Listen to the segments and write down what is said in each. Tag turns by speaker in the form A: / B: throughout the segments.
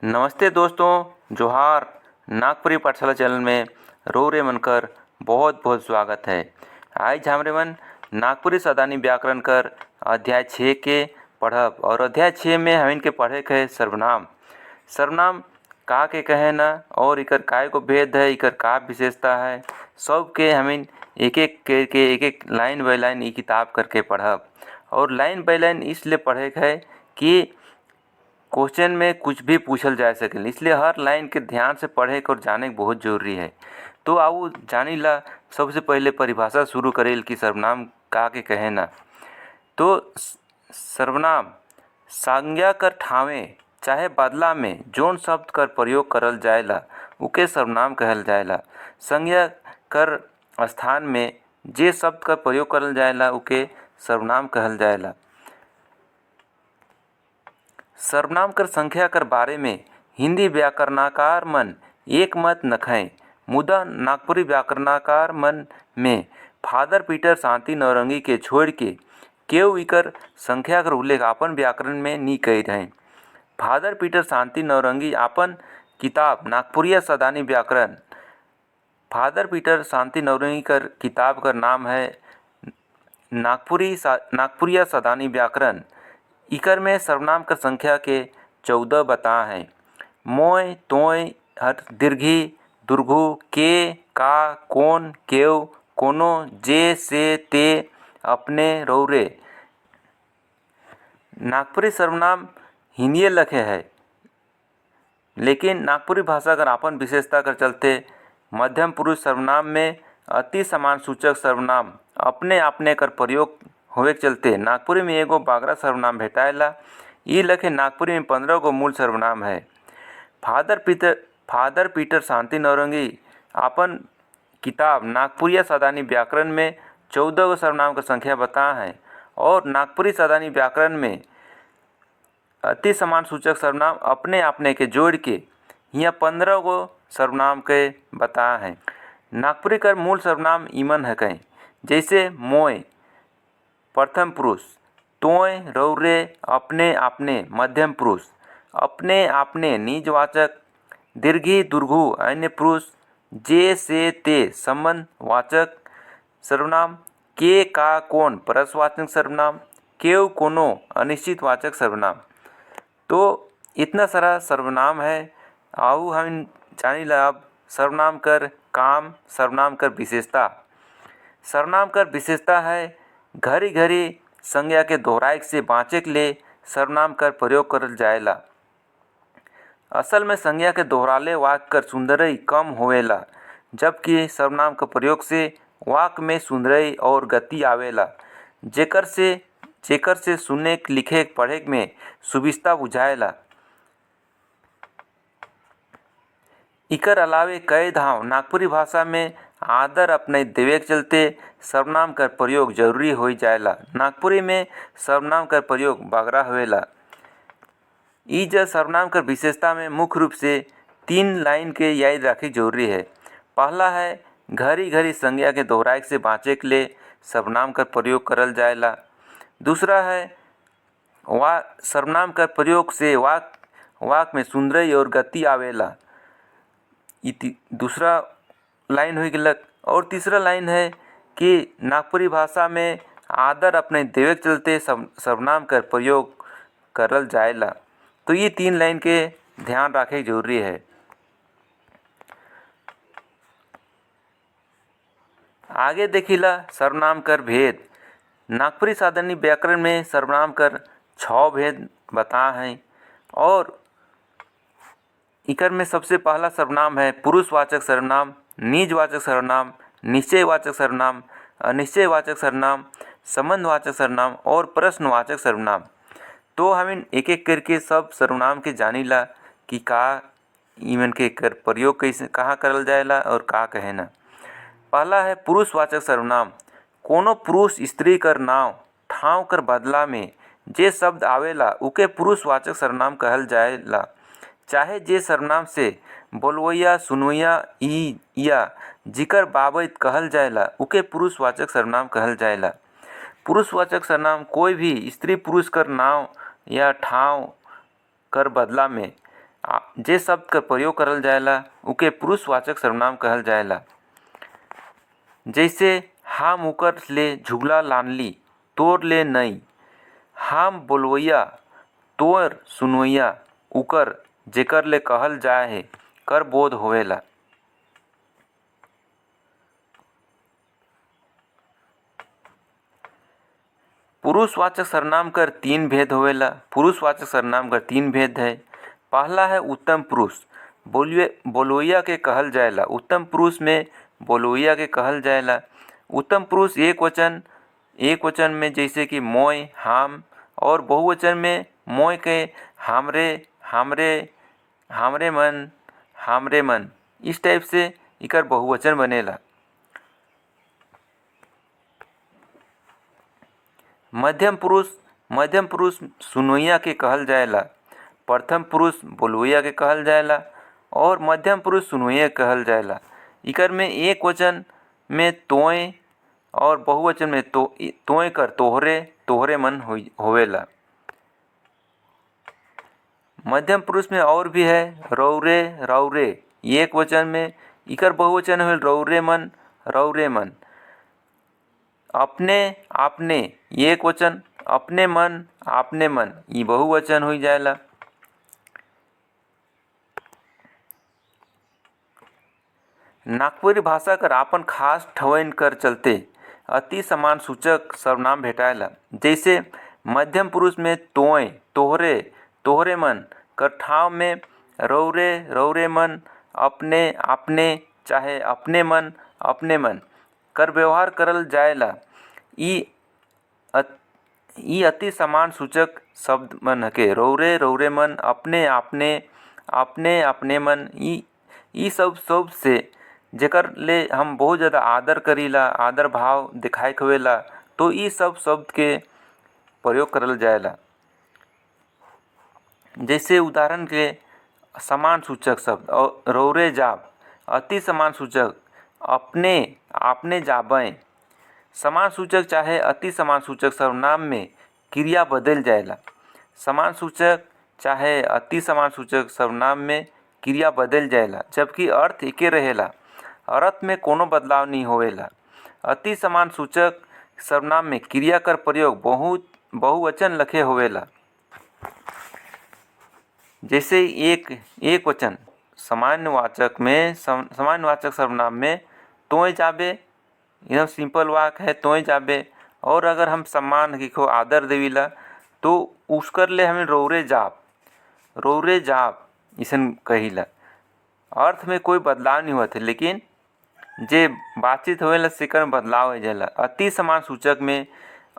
A: नमस्ते दोस्तों, जोहार। नागपुरी पाठशाला चैनल में रो रे मन कर बहुत बहुत स्वागत है। आज हमरे मन नागपुरी सदानी व्याकरण कर अध्याय 6 के पढ़ब और अध्याय 6 में हम इनके पढ़े के सर्वनाम। सर्वनाम का के कहे न और इकर काय को भेद है, इकर का विशेषता है, सब के हम एक एक लाइन बाय लाइन ई किताब करके पढ़ब। और लाइन बाय लाइन इसलिए पढ़े के है कि क्वेश्चन में कुछ भी पूछल जा सके, इसलिए हर लाइन के ध्यान से पढ़े के और जाने के बहुत जरूरी है। तो आओ जानी ला। सबसे पहले परिभाषा शुरू करेल कि सर्वनाम का के कहे ना। तो सर्वनाम संज्ञा कर ठावे चाहे बदला में जोन शब्द कर प्रयोग करल जाएला उके सर्वनाम कहल जाएला। संज्ञा कर स्थान में जे शब्द का प्रयोग करल जाएला उके सर्वनाम कहल जाएला। सर्वनाम कर संख्या कर बारे में हिंदी व्याकरणकार मन एक मत नखय, मुदा नागपुरी व्याकरणकार मन में फादर पीटर शांति नौरंगी के छोड़ के केव इकर संख्या कर उल्लेख अपन व्याकरण में नी कही रहे। फादर पीटर शांति नौरंगी अपन किताब नागपुरिया सदानी व्याकरण, फादर पीटर शांति नौरंगी कर किताब का नाम है नागपुरिया सदानी व्याकरण। इकर में सर्वनाम कर संख्या के 14 बता हैं। मोय, तोय, दीर्घी, दुर्घु, के, का, कौन, केव, कोनो, जे, से, ते, अपने, रौरे। नागपुरी सर्वनाम हिंदी लखे है, लेकिन नागपुरी भाषा कर अपन विशेषता कर चलते मध्यम पुरुष सर्वनाम में अति समान सूचक सर्वनाम अपने आपने कर प्रयोग होवे के चलते नागपुरी में एगो बागरा सर्वनाम भेटाएला। ई लखे नागपुरी में 15 गो मूल सर्वनाम है। फादर पीटर शांति नौरंगी अपन किताब नागपुरिया सदानी व्याकरण में 14 गो सर्वनाम का संख्या बता है और नागपुरी सदानी व्याकरण में अति समान सूचक सर्वनाम अपने आपने के जोड़ के यहाँ 15 गो सर्वनाम के बता है। नागपुरी कर मूल सर्वनाम ईमन है कहीं, जैसे मोय प्रथम पुरुष, तोय रौरे अपने आपने मध्यम पुरुष, अपने आपने निजवाचक, दीर्घी दुर्घु अन्य पुरुष, जे से ते संबंध वाचक सर्वनाम, के का कौन परसवाचक सर्वनाम, केव कोनो अनिश्चित वाचक सर्वनाम। तो इतना सारा सर्वनाम है। आओ हम जानी ला अब सर्वनाम कर काम, सर्वनाम कर विशेषता। सर्वनाम कर विशेषता है घरी घरी संज्ञा के दोहराए से बाँचे के लिए सर्वनाम कर प्रयोग करल जाएला। असल में संज्ञा के दोहराले वाक्य कर सुंदरई कम होवेला, जबकि सर्वनाम का प्रयोग से वाक्य में सुंदरई और गति आवेला, जेकर से सुनने लिखे पढ़े में सुविस्ता बुझाएला। इकर अलावे कई धाव नागपुरी भाषा में आदर अपने देवे के चलते सर्वनाम कर प्रयोग जरूरी हो जाएला। नागपुरी में सर्वनाम कर प्रयोग बागरा होवेला। ई ज सर्वनाम कर विशेषता में मुख्य रूप से 3 लाइन के याद रखी जरूरी है। पहला है घरी घरी संज्ञा के दोहराए से बाँचे के लिए सर्वनाम कर प्रयोग करल जाएला। दूसरा है सर्वनाम कर प्रयोग से वाक में सुंदरई और गति आवेला। दूसरा लाइन हो गलत। और तीसरा लाइन है कि नागपुरी भाषा में आदर अपने देवे के चलते सर्वनाम कर प्रयोग करल जाएला। तो ये 3 लाइन के ध्यान रखे जरूरी है। आगे देखिला सर्वनाम कर भेद। नागपुरी साधारणी व्याकरण में सर्वनाम कर 6 भेद बता हैं और इकर में सबसे पहला सर्वनाम है पुरुषवाचक सर्वनाम, निजवाचक सर्वनाम, निश्चयवाचक सर्वनाम, अनिश्चयवाचक सर्वनाम, संबंधवाचक सर्वनाम और प्रश्नवाचक सर्वनाम। तो हम एक एक करके सब सर्वनाम के जानी ला कि का इमन के कर प्रयोग कैसे कहाँ करल जाएला और का कहे ना। पहला है पुरुषवाचक सर्वनाम। कोनो पुरुष स्त्री कर नाव ठाव कर बदला में जे शब्द आवेला उके पुरुषवाचक सर्वनाम कहल जाएला। चाहे जे सर्वनाम से बोलवैया सुनवैया ई या जिकर बाबत कहल जाएला उके पुरुषवाचक सर्वनाम कहल जाएला। पुरुषवाचक सर्वनाम कोई भी स्त्री पुरुष कर नाव या ठाव कर बदला में जे शब्द का प्रयोग करल जाएला उके पुरुषवाचक सर्वनाम कहल जाएला। जैसे हम उकर ले झुगला लानली तोर ले नई, हम बोलवैया तोर सुनवैया उकर जेकर ले कहल जाए है कर बोध होवेला। पुरुषवाचक सर्वनाम कर तीन भेद होवेला। पुरुषवाचक सर्वनाम कर तीन भेद है। पहला है उत्तम पुरुष, बोलवैया के कहल जाएला। उत्तम पुरुष में बोलवैया के कहल जाएला। उत्तम पुरुष एक वचन में जैसे कि मोय, हम, और बहुवचन में मोय के हमरे, हमरे, हमरे मन, इस टाइप से इकर बहुवचन बनेला। मध्यम पुरुष सुनवैया के कहल जाएला। प्रथम पुरुष बोलवैया के कहल जाएला और मध्यम पुरुष सुनवैया के कहल जाएला। इकर में एक वचन में तोय और बहुवचन में तोय कर तोहरे, तोहरे मन होवेला। मध्यम पुरुष में और भी है रौरे, रौरे, एक वचन में, इकर बहुवचन होल रौरे मन, रौरे मन। अपने, आपने, एक वचन, अपने मन, आपने मन, ये बहुवचन हो जाएला। नागपुरी भाषा कर आपन खास ठवइन कर चलते अति समान सूचक सर्वनाम भेटाएला। जैसे मध्यम पुरुष में तोय, तोहरे, तोहरे मन कर ठाव में रौरे, रौरे मन, अपने, आपने, चाहे अपने मन, अपने मन कर व्यवहार करल जाएला। ई अति समान सूचक शब्द मन के रौरे, रौरे मन, अपने, आपने, अपने, अपने मन, ई सब शब्द से जेकर ले हम बहुत ज़्यादा आदर करीला, आदर भाव दिखाए होवेला, तो ई सब शब्द के प्रयोग करल जाएला। जैसे उदाहरण के समान सूचक शब्द और रौरे जाब, अति समान सूचक अपने, आपने जाबें। समान सूचक चाहे अति समान सूचक सर्वनाम में क्रिया बदल जाएला। समान सूचक चाहे अति समान सूचक सर्वनाम में क्रिया बदल जाएला, जबकि अर्थ एके रहेला। अर्थ में कोनो बदलाव नहीं होवेला। अति समान सूचक सर्वनाम में क्रिया कर प्रयोग बहुवचन लखे होवेला। जैसे एक वचन सामान्यवाचक में, सामान्यवाचक सर्वनाम में तोय जाबे, एकदम सिंपल वाक्य है, तोय जाबे। और अगर हम सम्मान को आदर देविला तो उसकर ले हमें रौरे जाब, रौरे जाब इसन कहिला। अर्थ में कोई बदलाव नहीं होता, लेकिन जे बातचीत होवेला सेकर बदलाव हो जाला। अति समान सूचक में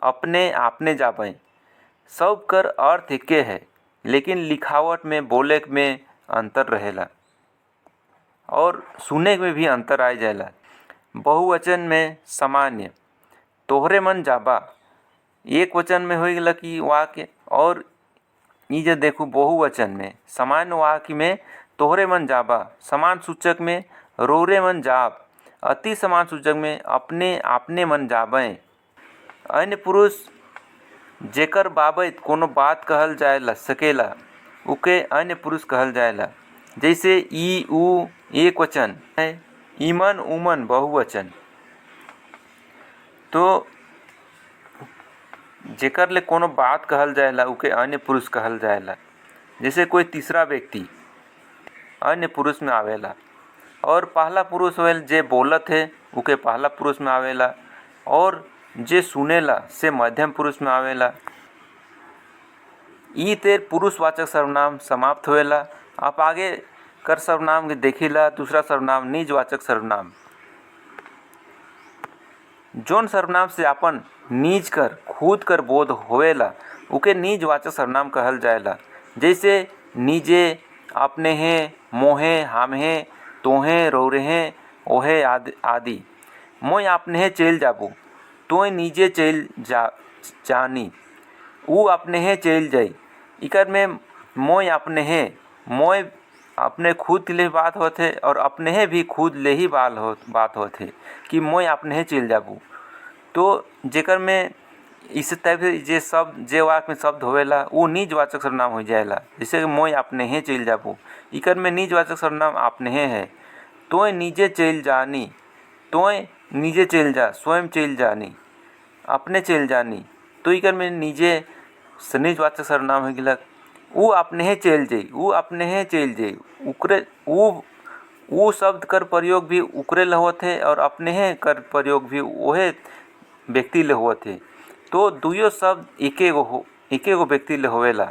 A: अपने, आपने जाबे, सब कर अर्थ एके है, लेकिन लिखावट में, बोले में अंतर रहेला और सुने में भी अंतर आ जाएला। बहुवचन में सामान्य, तोहरे मन जाबा, एक वचन में हो गया कि वाक्य, और ये जो देखो बहुवचन में सामान्य वाक्य में तोहरे मन जाबा, समान सूचक में रौरे मन जाब, अति समान सूचक में अपने, आपने मन जाबें। अन्य पुरुष जेकर बाबत कोनो बात कहल जाएला सकेला उके अन्य पुरुष कहल जाएला। जैसे ई, ऊ एक वचन है, ईमन, उमन बहुवचन। तो जेकर ले कोनो बात कहल जाएला उके अन्य पुरुष कहल जाएला। जैसे कोई तीसरा व्यक्ति अन्य पुरुष में आवेला, और पहला पुरुष होल जे बोलत है उके पहला पुरुष में आवेला, और जे सुनेला से मध्यम पुरुष में आवेला। ई तेर पुरुषवाचक सर्वनाम समाप्त होवेला। आप आगे कर सर्वनाम के देखिला। दूसरा सर्वनाम निजवाचक सर्वनाम, जोन सर्वनाम से अपन निज कर, खुद कर बोध होवेला उके निजवाचक सर्वनाम कहल जाएला। जैसे निजे, अपने हैं, मोहे, हम हैं, तोहे, रौरे हैं, ओहे आदि। मोय अपने हैं चल जाबू, तोय नीचे चल जानी, ऊ अपने हैं चल जाई। इकर में मोय अपने हैं, मोय अपने खुद के लिए बात होते और अपने हैं भी खुद ले ही बात होते कि मोय अपने हैं चल जाबू। तो जेकर में इस टाइप से जे शब्द जे वाक्य में शब्द होवेला वो निजवाचक सर्वनाम हो जाएला। जैसे कि मोय अपने ही चल जाबू, इकर में निजवाचक सर्वनाम आपने है। तोय नीचे चल जानी, तोय नीचे चल जा, स्वयं चल जानी, अपने चल जानी, तो इकर में नीचे निजवाचक सर्वनाम हो गिलक। ऊ अपने ही चल जाई, ऊ अपने ही चल जाई, उकरे ऊ शब्द कर प्रयोग भी उकरे ले होत है और अपने ही कर प्रयोग भी वहे व्यक्ति ले होत है। तो दुयो शब्द एके गो व्यक्ति ले होवेला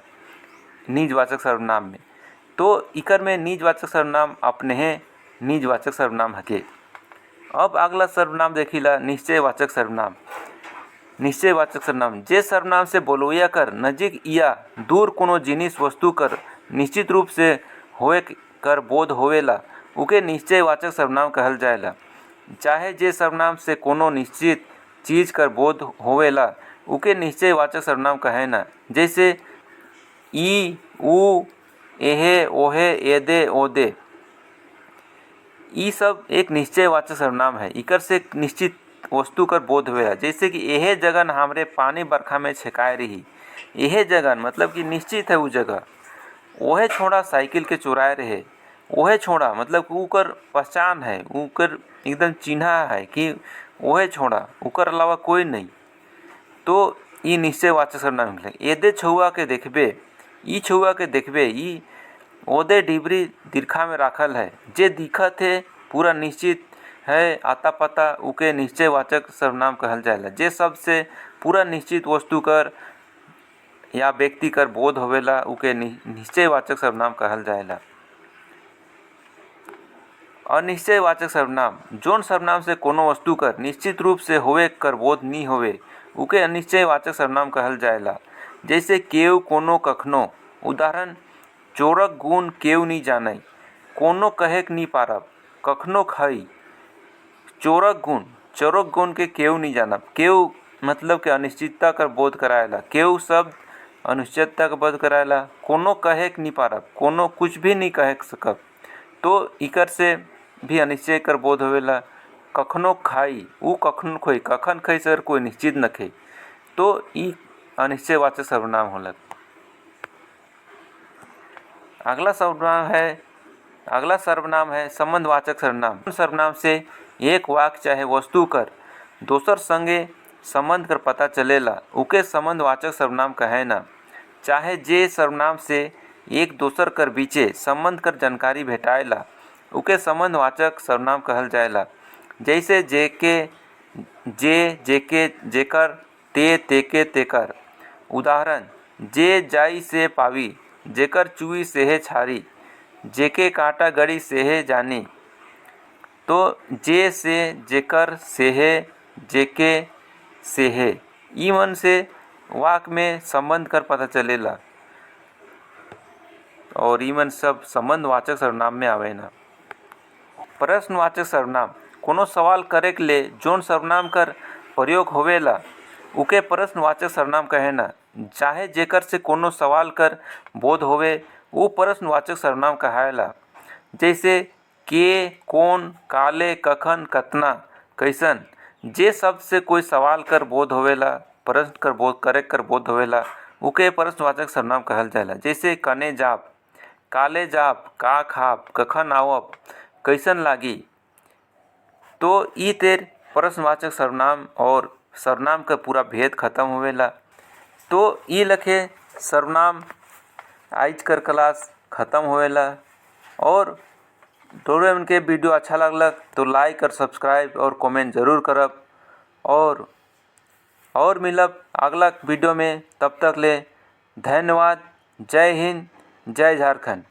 A: निजवाचक सर्वनाम में। तो इकर में निजवाचक सर्वनाम अपने ही निजवाचक सर्वनाम हके। अब अगला सर्वनाम देखिला निश्चयवाचक सर्वनाम। निश्चयवाचक सर्वनाम जे सर्वनाम से बोलवैया कर नजीक या दूर कोनो जिनिस वस्तु कर निश्चित रूप से होए कर बोध होवेला उके निश्चयवाचक सर्वनाम कहल जाएला। चाहे जे सर्वनाम से कोनो निश्चित चीज कर बोध होवेला उके निश्चयवाचक सर्वनाम कहे ना। जैसे ई, ऊ, एहे, ओहे, एदे, ओदे, ई सब एक निश्चयवाचक सर्वनाम है। इकर से निश्चित वस्तु कर बोध होवेला। जैसे कि एहे जगन हमरे पानी बरखा में छेकाए रही, एहे जगन मतलब कि निश्चित है वो जगह। ओहे छोड़ा साइकिल के चुराए रहे, ओहे छोड़ा मतलब कि उकर पहचान है, उकर एकदम चिन्हा है कि ओहे छोड़ा, उकर अलावा कोई नहीं। तो ई निश्चयवाचक सर्वनाम है। एदे छुआ के देखबे, ई छुआ के देखबे, ई ओदे डिबरी दीर्घा में राखल है। जे दिखत है पूरा निश्चित है आता पता उके निश्चयवाचक सर्वनाम कहल जाएला। जे शब्द से पूरा निश्चित वस्तु कर या व्यक्ति कर बोध होवेला उके निश्चयवाचक सर्वनाम कहल जाएला। अनिश्चयवाचक सर्वनाम जोन सर्वनाम से कोनो वस्तु कर निश्चित रूप से होवे कर बोध नी होवे उके अनिश्चयवाचक सर्वनाम कहल जाएला। जैसे केव, कोनो, कखनो। उदाहरण चोरक गुण केव नी जानई, कोनो कहेक नी पारब, कखनो खाई। चोरक गुण के केव नी जानब। केव मतलब के अनिश्चितता कर बोध कराएला। केव शब्द अनिश्चितता का बोध कराएला। कोनो कहेक नी पारब, कोनो कुछ भी नहीं कह सकब, तो इकर से भी अनिश्चय कर बोध होवेला। कखनो खाई, ऊ कखनो खोई, कखन खाई सर कोई निश्चित न खे, तो ई अनिश्चयवाचक सर्वनाम होलक। अगला सर्वनाम है संबंधवाचक सर्वनाम। सर्वनाम से एक वाक्य चाहे वस्तु कर दोसर संगे संबंध कर पता चलेला उके संबंधवाचक सर्वनाम कहे ना। चाहे जे सर्वनाम से एक दोसर कर बीचे संबंध कर जानकारी भेटाएला उके संबंधवाचक सर्वनाम कहल जाएला। जैसे जेके, जे, जेके, जेकर, ते, तेके, तेकर। उदाहरण जे जाई से पावी, जेकर चुई सेहे छारी, जेके कांटा गड़ी सेहे जानी। तो जे से, जेकर, सेहे, जेके, सेहे, ई मन से वाक्य में संबंध कर पता चलेला और ई मन सब संबंधवाचक सर्वनाम में आवे ना। प्रश्नवाचक सर्वनाम कोनो सवाल करे के ले जोन सर्वनाम कर प्रयोग होवेला उके प्रश्नवाचक सर्वनाम कहे ना। चाहे जेकर से कोनो सवाल कर बोध होवे वो प्रश्नवाचक सर्वनाम कहाएला। जैसे के, कौन, काले, कखन, कतना, कैसन। जे शब्द से कोई सवाल कर बोध होवेला, प्रश्न कर बोध करे कर बोध होवेला उके प्रश्नवाचक सर्वनाम कहल जाएला। जैसे कने जाप, काले जाप, का खाप, कखन आवब, कैसन लागी। तो ई तेर प्रश्नवाचक सर्वनाम और सर्वनाम का पूरा भेद खत्म होवेला। तो ई लखे सर्वनाम आज कर क्लास खत्म होवेला। और थोड़े उनके वीडियो अच्छा लगलक तो लाइक और सब्सक्राइब और कमेंट जरूर करब और मिलब अगला वीडियो में। तब तक ले धन्यवाद। जय हिंद, जय झारखंड।